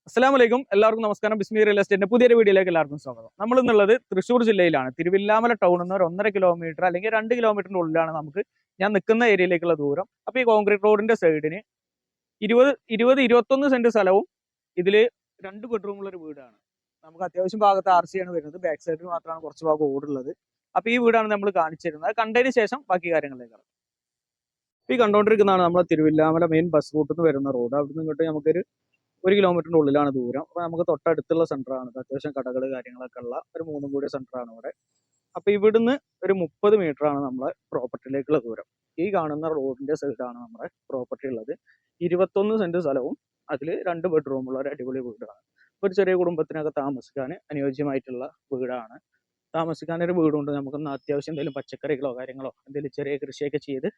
അസ്സലാമലൈക്കും, എല്ലാവർക്കും നമസ്കാരം. ബിസ്മി റിയൽ എസ്റ്റേറ്റിന്റെ പുതിയൊരു വീഡിയോയിലേക്ക് എല്ലാവർക്കും സ്വാഗതം. നമ്മൾ എന്നുള്ളത് തൃശ്ശൂർ ജില്ലയിലാണ്. തിരുവില്ലാമല ടൗണിൽ നിന്ന് ഒരു 1.5 കിലോമീറ്റർ അല്ലെങ്കിൽ 2 കിലോമീറ്ററിന്റെ ഉള്ളിലാണ് ഞാൻ നിൽക്കുന്ന ഏരിയയിലേക്കുള്ള ദൂരം. അപ്പോൾ ഈ കോൺക്രീറ്റ് റോഡിന്റെ സൈഡിന് 21 സെന്റ് സ്ഥലവും ഇതിൽ 2 ബെഡ്റൂമുള്ള ഒരു വീടാണ്. നമുക്ക് അത്യാവശ്യം ഭാഗത്ത് RC ആണ് വരുന്നത്. ബാക്ക് സൈഡിൽ മാത്രമാണ് കുറച്ച് ഭാഗം ഓടുള്ളത്. അപ്പോൾ ഈ വീടാണ് നമ്മൾ കാണിച്ചിരുന്നത്. കണ്ടതിന് ശേഷം ബാക്കി കാര്യങ്ങളിലേക്ക്. ഈ കണ്ടുകൊണ്ടിരിക്കുന്നതാണ് നമ്മളെ തിരുവില്ലാമല മെയിൻ ബസ് റൂട്ടിൽ നിന്ന് വരുന്ന റോഡ്. അവിടെ ഇങ്ങോട്ട് നമുക്കൊരു 1 കിലോമീറ്ററിന്റെ ഉള്ളിലാണ് ദൂരം. അപ്പൊ നമുക്ക് തൊട്ടടുത്തുള്ള സെന്ററാണ്. അത്യാവശ്യം കടകൾ കാര്യങ്ങളൊക്കെ ഉള്ള ഒരു 3 കൂടിയ സെന്ററാണ് ഇവിടെ. അപ്പൊ ഇവിടുന്ന് ഒരു 30 മീറ്റർ ആണ് നമ്മളെ പ്രോപ്പർട്ടിയിലേക്കുള്ള ദൂരം. ഈ കാണുന്ന റോഡിന്റെ സൈഡാണ് നമ്മുടെ പ്രോപ്പർട്ടി ഉള്ളത്. 21 സെന്റ് സ്ഥലവും അതിൽ 2 ബെഡ്റൂമുള്ള ഒരു അടിപൊളി വീടാണ്. ഒരു ചെറിയ കുടുംബത്തിനൊക്കെ താമസിക്കാൻ അനുയോജ്യമായിട്ടുള്ള വീടാണ്. താമസിക്കാൻ ഒരു വീടുണ്ട്. നമുക്കൊന്ന് അത്യാവശ്യം എന്തെങ്കിലും പച്ചക്കറികളോ കാര്യങ്ങളോ എന്തെങ്കിലും ചെറിയ കൃഷിയൊക്കെ ചെയ്ത്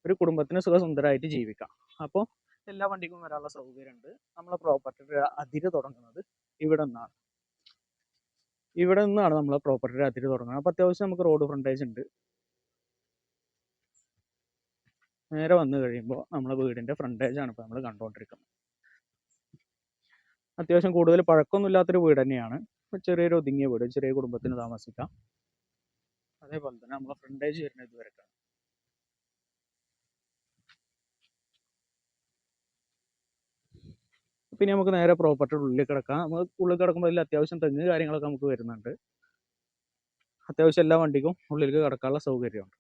ഒരു കുടുംബത്തിന് സുഖസുന്ദരമായിട്ട് ജീവിക്കാം. അപ്പോൾ എല്ലാ വണ്ടിക്കും വരാനുള്ള സൗകര്യമുണ്ട്. നമ്മളെ പ്രോപ്പർട്ടിയുടെ അതിര് തുടങ്ങുന്നത് ഇവിടെ നിന്നാണ് നമ്മളെ പ്രോപ്പർട്ടിയുടെ അതിര് തുടങ്ങുന്നത്. അപ്പൊ അത്യാവശ്യം നമുക്ക് റോഡ് ഫ്രണ്ടേജ് ഉണ്ട്. നേരെ വന്നു കഴിയുമ്പോൾ നമ്മളെ വീടിന്റെ ഫ്രണ്ടേജ് ആണ് ഇപ്പൊ നമ്മൾ കണ്ടുകൊണ്ടിരിക്കുന്നത്. അത്യാവശ്യം കൂടുതൽ പഴക്കമൊന്നും ഇല്ലാത്തൊരു വീട് തന്നെയാണ്. ചെറിയൊരു ഒതുങ്ങിയ വീട്, ചെറിയ കുടുംബത്തിന് താമസിക്കാം. അതേപോലെ തന്നെ നമ്മളെ ഫ്രണ്ടേജ് വരുന്നത് ഇതുവരെക്കാണ്. പിന്നെ നമുക്ക് നേരെ പ്രോപ്പർട്ടിയുടെ ഉള്ളിൽ കിടക്കാം. നമുക്ക് ഉള്ളിൽ കിടക്കുമ്പോൾ അതിൽ അത്യാവശ്യം തെങ്ങ് കാര്യങ്ങളൊക്കെ നമുക്ക് വരുന്നുണ്ട്. അത്യാവശ്യം എല്ലാ വണ്ടിക്കും ഉള്ളിലേക്ക് കിടക്കാനുള്ള സൗകര്യമുണ്ട്.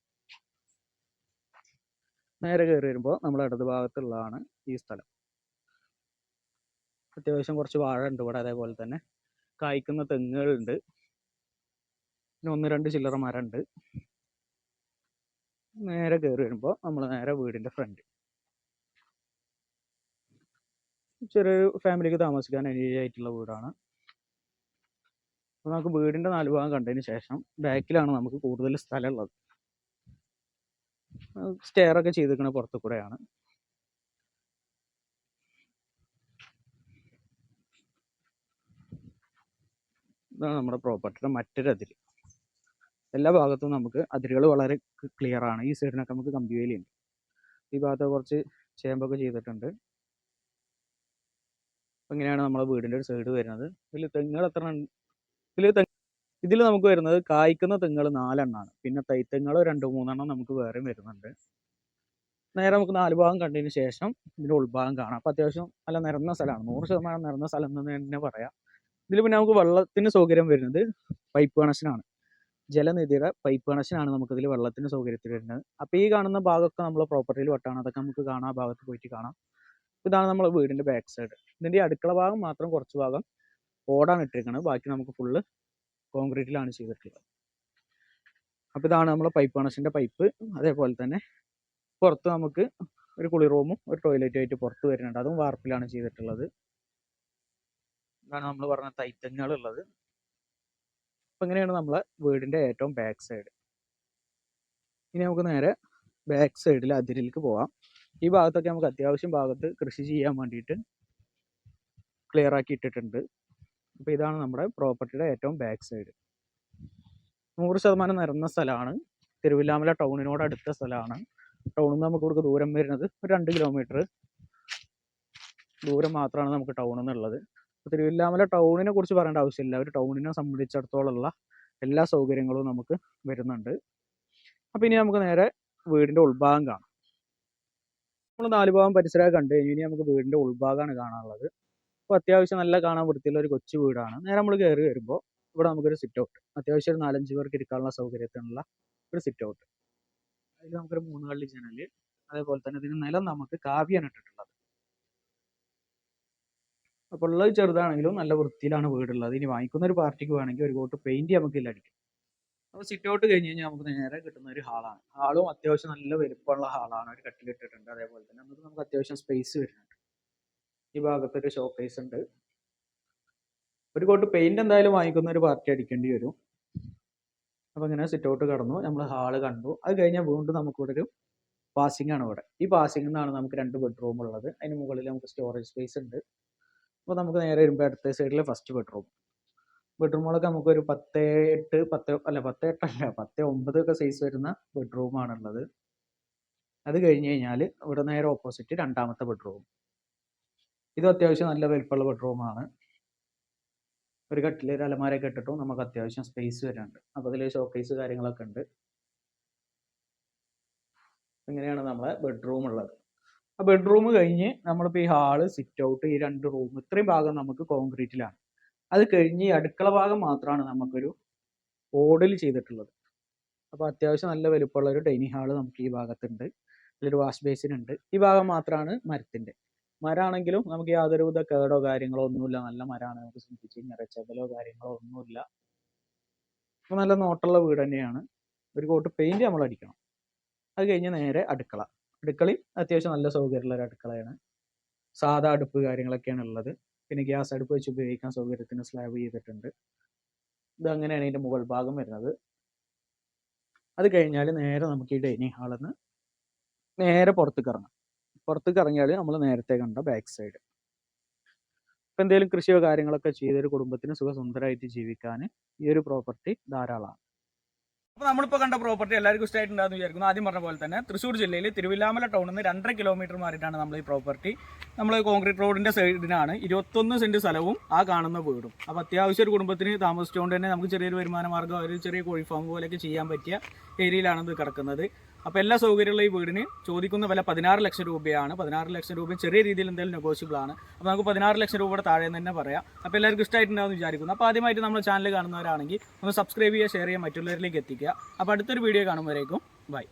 നേരെ കയറി വരുമ്പോൾ നമ്മുടെ ഇടത് ഭാഗത്തുള്ളതാണ് ഈ സ്ഥലം. അത്യാവശ്യം കുറച്ച് വാഴ ഉണ്ട് ഇവിടെ. അതേപോലെ തന്നെ കായ്ക്കുന്ന തെങ്ങുകളുണ്ട്. പിന്നെ 1-2 ചില്ലറ മരം ഉണ്ട്. നേരെ കയറി വരുമ്പോൾ നമ്മൾ നേരെ വീടിന്റെ ഫ്രണ്ട്. ചെറിയൊരു ഫാമിലിക്ക് താമസിക്കാൻ അനുയോജ്യമായിട്ടുള്ള വീടാണ്. അപ്പോൾ നമുക്ക് വീടിന്റെ 4 ഭാഗം കണ്ടതിന് ശേഷം ബാക്കിലാണ് നമുക്ക് കൂടുതൽ സ്ഥലമുള്ളത്. സ്റ്റെയർ ഒക്കെ ചെയ്തിരിക്കുന്ന പുറത്തു കൂടെയാണ്. ഇതാണ് നമ്മുടെ പ്രോപ്പർട്ടിയുടെ മറ്റൊരു അതിര്. എല്ലാ ഭാഗത്തും നമുക്ക് അതിരുകൾ വളരെ ക്ലിയർ ആണ്. ഈ സൈഡിനൊക്കെ നമുക്ക് കമ്പിവേലിയുണ്ട്. ഈ ഭാഗത്ത് കുറച്ച് ചേമ്പൊക്കെ ചെയ്തിട്ടുണ്ട്. ഇങ്ങനെയാണ് നമ്മളെ വീടിന്റെ ഒരു സൈഡ് വരുന്നത്. ഇതിൽ തെങ്ങുകൾ എത്ര ഇതിൽ നമുക്ക് വരുന്നത് കായ്ക്കുന്ന തെങ്ങുകൾ 4 എണ്ണമാണ്. പിന്നെ തൈത്തെങ്ങുകൾ 2-3 എണ്ണം നമുക്ക് വേറെയും വരുന്നുണ്ട്. നേരെ നമുക്ക് 4 ഭാഗം കണ്ടതിന് ശേഷം ഇതിന്റെ ഉൾഭാഗം കാണാം. അപ്പൊ അത്യാവശ്യം നല്ല നിരന്ന സ്ഥലമാണ്. 100% നിരന്ന സ്ഥലം എന്ന് തന്നെ പറയാം. ഇതിൽ പിന്നെ നമുക്ക് വെള്ളത്തിന് സൗകര്യം വരുന്നത് പൈപ്പ് കണക്ഷനാണ്. ജലനിധിയുടെ പൈപ്പ് കണക്ഷനാണ് നമുക്ക് ഇതിൽ വെള്ളത്തിന് സൗകര്യത്തിൽ വരുന്നത്. അപ്പൊ ഈ കാണുന്ന ഭാഗമൊക്കെ നമ്മളെ പ്രോപ്പർട്ടിയിൽ വട്ടാണ്. അതൊക്കെ നമുക്ക് കാണാം, ആ ഭാഗത്ത് പോയിട്ട് കാണാം. ഇതാണ് നമ്മളെ വീടിന്റെ ബാക്ക് സൈഡ്. ഇതിന്റെ ഈ അടുക്കള ഭാഗം മാത്രം കുറച്ച് ഭാഗം ഓടാണ് ഇട്ടിരിക്കുന്നത്. ബാക്കി നമുക്ക് ഫുള്ള് കോൺക്രീറ്റിലാണ് ചെയ്തിട്ടുള്ളത്. അപ്പൊ ഇതാണ് നമ്മളെ പൈപ്പ് കണക്ഷന്റെ പൈപ്പ്. അതേപോലെ തന്നെ പുറത്ത് നമുക്ക് ഒരു കുളി റൂമും ഒരു ടോയ്ലറ്റും ആയിട്ട് പുറത്ത് വരുന്നുണ്ട്. അതും വാർപ്പിലാണ് ചെയ്തിട്ടുള്ളത്. ഇതാണ് നമ്മൾ പറഞ്ഞ തൈത്തെങ്ങുകൾ ഉള്ളത്. അപ്പൊ ഇങ്ങനെയാണ് നമ്മളെ വീടിന്റെ ഏറ്റവും ബാക്ക് സൈഡ്. ഇനി നമുക്ക് നേരെ ബാക്ക് സൈഡിൽ അതിരിലേക്ക് പോവാം. ഈ ഭാഗത്തൊക്കെ നമുക്ക് അത്യാവശ്യം ഭാഗത്ത് കൃഷി ചെയ്യാൻ വേണ്ടിയിട്ട് ക്ലിയർ ആക്കി ഇട്ടിട്ടുണ്ട്. അപ്പൊ ഇതാണ് നമ്മുടെ പ്രോപ്പർട്ടിയുടെ ഏറ്റവും ബാക്ക് സൈഡ്. 100% നിരന്ന സ്ഥലമാണ്. തിരുവില്ലാമല ടൗണിനോട് അടുത്ത സ്ഥലമാണ്. ടൗണിൽ നിന്ന് നമുക്ക് ഇവിടെ ദൂരം വരുന്നത് ഒരു 2 കിലോമീറ്റർ ദൂരം മാത്രമാണ് നമുക്ക് ടൗണിൽ നിന്നുള്ളത്. തിരുവില്ലാമല ടൗണിനെ കുറിച്ച് പറയേണ്ട ആവശ്യമില്ല. ഒരു ടൗണിനെ സംബന്ധിച്ചിടത്തോളം ഉള്ള എല്ലാ സൗകര്യങ്ങളും നമുക്ക് വരുന്നുണ്ട്. അപ്പൊ ഇനി നമുക്ക് നേരെ വീടിന്റെ ഉൾഭാഗം കാണാം. നമ്മൾ 4 ഭാഗം പരിസരമൊക്കെ കണ്ടു കഴിഞ്ഞു. ഇനി നമുക്ക് വീടിന്റെ ഉൾഭാഗമാണ് കാണാനുള്ളത്. അപ്പോൾ അത്യാവശ്യം നല്ല കാണാൻ വൃത്തിയുള്ള ഒരു കൊച്ചു വീടാണ്. നേരെ നമ്മൾ കയറി വരുമ്പോൾ ഇവിടെ നമുക്കൊരു സിറ്റ് ഔട്ട്, അത്യാവശ്യം ഒരു 4-5 പേർക്ക് ഇരിക്കാനുള്ള സൗകര്യത്തിനുള്ള ഒരു സിറ്റ് ഔട്ട്. അതിൽ നമുക്കൊരു 3 കള്ളി ജനല്. അതേപോലെ തന്നെ ഇതിന് നിലം നമുക്ക് കാവ്യാണ് ഇട്ടിട്ടുള്ളത്. അപ്പോൾ ഉള്ളത് ചെറുതാണെങ്കിലും നല്ല വൃത്തിയിലാണ് വീടുള്ളത്. ഇനി വാങ്ങിക്കുന്ന ഒരു പാർട്ടിക്ക് വേണമെങ്കിൽ ഒരു കോട്ട് പെയിന്റ് നമുക്ക് ഇതിൽ അടിക്കും. അപ്പോൾ സിറ്റ് ഔട്ട് കഴിഞ്ഞ് കഴിഞ്ഞാൽ നമുക്ക് നേരെ കിട്ടുന്ന ഒരു ഹാളാണ്. ഹാളും അത്യാവശ്യം നല്ല വലുപ്പമുള്ള ഹാളാണ്. ഒരു കട്ടിലിട്ടിട്ടുണ്ട്. അതേപോലെ തന്നെ നമുക്ക് അത്യാവശ്യം സ്പേസ് വരുന്നുണ്ട്. ഈ ഭാഗത്ത് ഒരു ഷോക്കേസ് ഉണ്ട്. ഒരു കോട്ട് പെയിന്റ് എന്തായാലും വാങ്ങിക്കുന്ന ഒരു പാർട്ടി അടിക്കേണ്ടി വരും. അപ്പൊ ഇങ്ങനെ സിറ്റ് ഔട്ട് കടന്നു, നമ്മൾ ഹാള് കണ്ടു. അത് കഴിഞ്ഞാൽ വീണ്ടും നമുക്കിവിടെ ഒരു പാസിംഗ് ആണ്. ഇവിടെ ഈ പാസിംഗിൽ നിന്നാണ് നമുക്ക് 2 ബെഡ്റൂം ഉള്ളത്. അതിന് മുകളിൽ നമുക്ക് സ്റ്റോറേജ് സ്പേസ് ഉണ്ട്. അപ്പോൾ നമുക്ക് നേരെ വരുമ്പോൾ അടുത്ത സൈഡിൽ ഫസ്റ്റ് ബെഡ്റൂമുകളൊക്കെ നമുക്ക് ഒരു 10-9 ഒക്കെ സൈസ് വരുന്ന ബെഡ്റൂമാണുള്ളത്. അത് കഴിഞ്ഞ് കഴിഞ്ഞാൽ ഇവിടെ നേരെ ഓപ്പോസിറ്റ് രണ്ടാമത്തെ ബെഡ്റൂം. ഇത് അത്യാവശ്യം നല്ല വലിപ്പമുള്ള ബെഡ്റൂമാണ്. ഒരു കട്ടിൽ, ഒരു അലമാരയൊക്കെ ഇട്ടിട്ടും നമുക്ക് അത്യാവശ്യം സ്പേസ് വരുന്നുണ്ട്. അപ്പോൾ അതിൽ ഷോക്കേസ് കാര്യങ്ങളൊക്കെ ഉണ്ട്. ഇങ്ങനെയാണ് നമ്മളെ ബെഡ്റൂം ഉള്ളത്. ആ ബെഡ്റൂം കഴിഞ്ഞ് നമ്മളിപ്പോൾ ഈ ഹാള്, സിറ്റ് ഔട്ട്, ഈ 2 റൂം, ഇത്രയും ഭാഗം നമുക്ക് കോൺക്രീറ്റിലാണ്. അത് കഴിഞ്ഞ് ഈ അടുക്കള ഭാഗം മാത്രമാണ് നമുക്കൊരു ഓടിൽ ചെയ്തിട്ടുള്ളത്. അപ്പോൾ അത്യാവശ്യം നല്ല വലുപ്പമുള്ള ഒരു ഡൈനിങ് ഹാള് നമുക്ക് ഈ ഭാഗത്തുണ്ട്. ഇതിലൊരു വാഷ് ബേസിൻ ഉണ്ട്. ഈ ഭാഗം മാത്രമാണ് മരത്തിൻ്റെ. മരമാണെങ്കിലും നമുക്ക് യാതൊരുവിധ കേടോ കാര്യങ്ങളോ ഒന്നുമില്ല. നല്ല മരമാണ്. നമുക്ക് ശ്രദ്ധിച്ച് കഴിഞ്ഞാൽ ചെതലോ കാര്യങ്ങളോ ഒന്നുമില്ല. അപ്പോൾ നല്ല നോട്ടമുള്ള വീട് തന്നെയാണ്. ഒരു കോട്ട് പെയിൻറ്റ് നമ്മൾ അടിക്കണം. അത് കഴിഞ്ഞ് നേരെ അടുക്കള. അടുക്കളയും അത്യാവശ്യം നല്ല സൗകര്യമുള്ള ഒരു അടുക്കളയാണ്. സാധാ അടുപ്പ് കാര്യങ്ങളൊക്കെയാണ് ഉള്ളത്. പിന്നെ ഗ്യാസ് അടുപ്പ് വെച്ച് ഉപയോഗിക്കാൻ സൗകര്യത്തിന് സ്ലാബ് ചെയ്തിട്ടുണ്ട്. ഇത് അങ്ങനെയാണ് ഇതിൻ്റെ മുകൾ ഭാഗം വരുന്നത്. അത് കഴിഞ്ഞാൽ നേരെ നമുക്ക് ഈ ഡൈനിങ് ഹാളിൽ നിന്ന് നേരെ പുറത്തേക്ക് ഇറങ്ങാം. പുറത്തേക്ക് ഇറങ്ങിയാൽ നമ്മൾ നേരത്തെ കണ്ട ബാക്ക് സൈഡ്. ഇപ്പം എന്തെങ്കിലും കൃഷിയോ കാര്യങ്ങളൊക്കെ ചെയ്തൊരു കുടുംബത്തിന് സുഖസുന്ദരമായിട്ട് ജീവിക്കാൻ ഈ ഒരു പ്രോപ്പർട്ടി ധാരാളമാണ്. അപ്പോൾ നമ്മളിപ്പോൾ കണ്ട പ്രോപ്പർട്ടി എല്ലാവർക്കും ഇഷ്ടമായിട്ടുണ്ടാകുന്ന വിചാരിക്കുന്നു. ആദ്യം പറഞ്ഞ പോലെ തന്നെ തൃശ്ശൂർ ജില്ലയിൽ തിരുവില്ലാമല ടൗണിൽ നിന്ന് 2.5 കിലോമീറ്റർ മാറിയിട്ടാണ് നമ്മൾ ഈ പ്രോപ്പർട്ടി. നമ്മൾ കോൺക്രീറ്റ് റോഡിൻ്റെ സൈഡിനാണ്. 21 സെൻറ്റ് സ്ഥലവും ആ കാണുന്ന വീടും. അപ്പോൾ അത്യാവശ്യം ഒരു കുടുംബത്തിന് താമസിച്ചുകൊണ്ട് തന്നെ നമുക്ക് ചെറിയൊരു വരുമാന മാർഗ്ഗം, ഒരു ചെറിയ കോഴി ഫാം പോലെയൊക്കെ ചെയ്യാൻ പറ്റിയ ഏരിയയിലാണ് ഇത് കിടക്കുന്നത്. അപ്പോൾ എല്ലാ സൗകര്യമുള്ള ഈ വീടിന് ചോദിക്കുന്ന വില 16 ലക്ഷം രൂപയാണ്. 16 ലക്ഷം രൂപ ചെറിയ രീതിയിൽ എന്തെങ്കിലും നെഗോഷ്യബിൾ ആണ്. അപ്പോൾ നമുക്ക് 16 ലക്ഷം രൂപയുടെ താഴെ തന്നെ പറയാം. അപ്പോൾ എല്ലാവർക്കും ഇഷ്ടമായിട്ടുണ്ടാകുമെന്ന് വിചാരിക്കുന്നു. അപ്പോൾ ആദ്യമായിട്ട് നമ്മുടെ ചാനൽ കാണുന്നവരാണെങ്കിൽ ഒന്ന് സബ്സ്ക്രൈബ് ചെയ്യുക, ഷെയർ ചെയ്യുക, മറ്റുള്ളവരിലേക്ക് എത്തിക്കുക. അപ്പോൾ അടുത്തൊരു വീഡിയോ കാണുമ്പോഴേക്കും ബൈ.